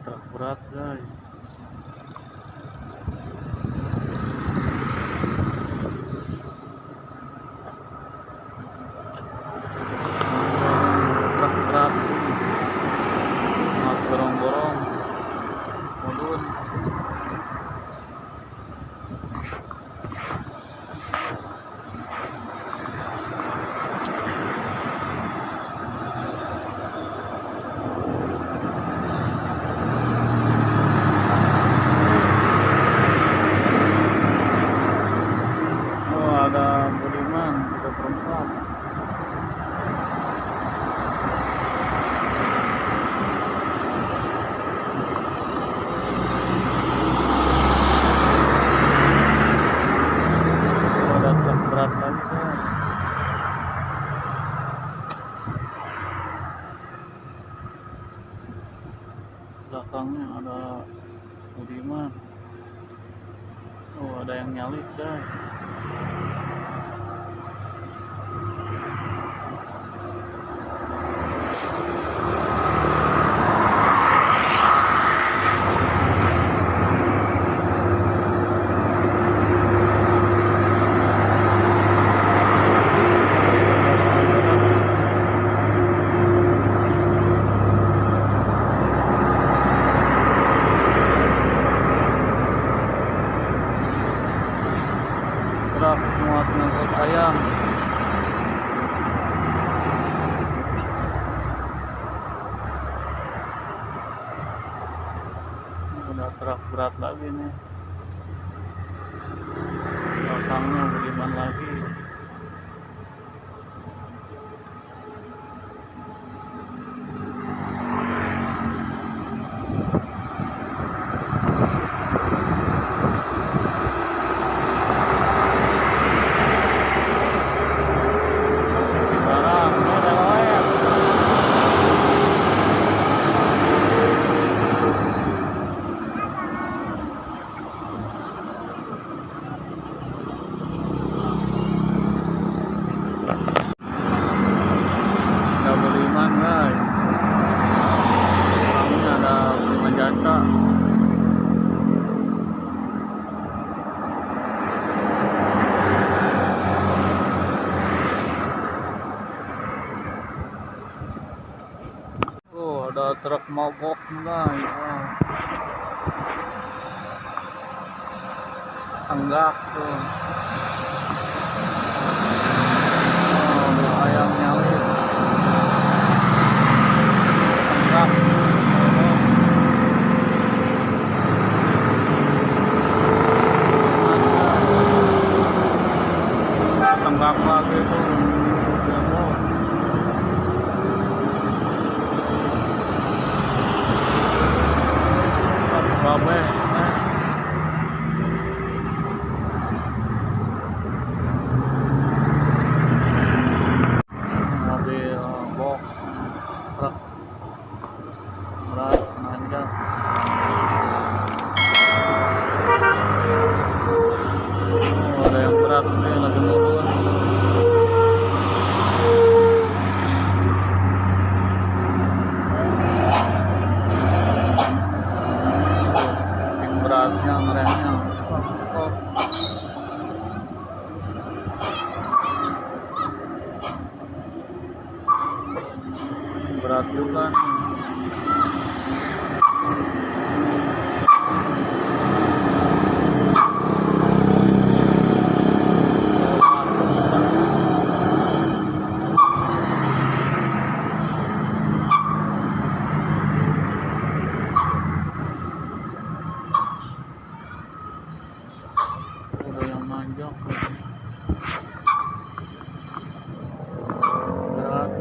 truk berat guys. Truk berat sangat gorong-gorong mulun. Ada Budiman juga perempat. Ada truk berat lagi guys. Belakangnya ada Budiman. Oh, ada yang nyalip guys. Truk muat ngangkut ayam. Udah truk berat lagi nih. Belakangnya Budiman lagi. Ada Budiman guys. Belakangnya ada Budiman Jasa. Oh, ada truk mogok guys. Wow. Enggak tuh. Oh, ada ayam nyalip. Enggak. Enggak lagi tuh. Babe. Mobil box truk berat nanjak. Oh, ada yang berat nih lagi turun. Beratnya ngeremnya. Oh. Berat juga nih. Ada yang nanjak. Berat.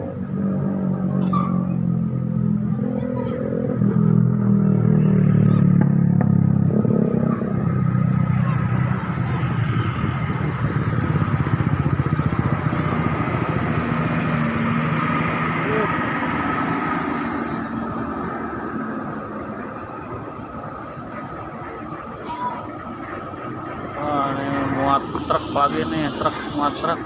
Wah, ini muat truk lagi nih, truk muat truk.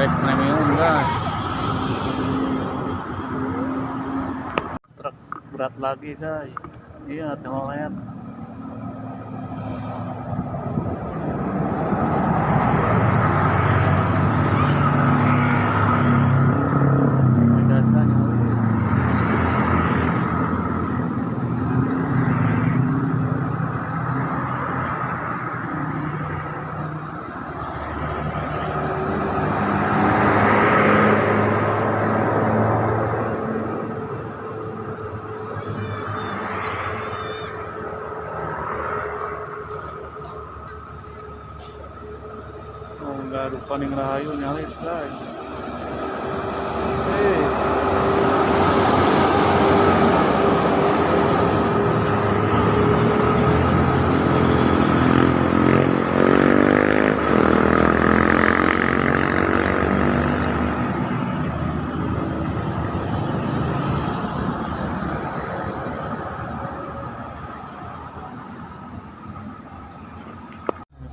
bike premium guys. Truk berat lagi guys. Iya, telolet. Garu paning rahayu nyalit guys.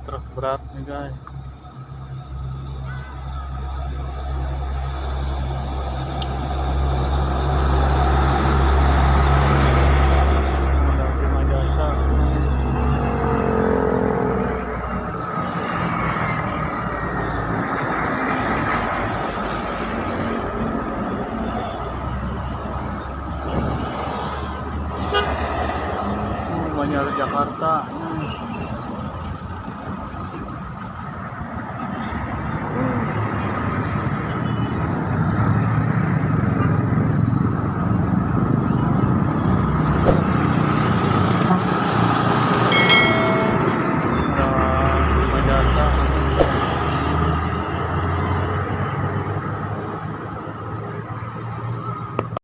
Truk berat nih guys. Banyak Jakarta.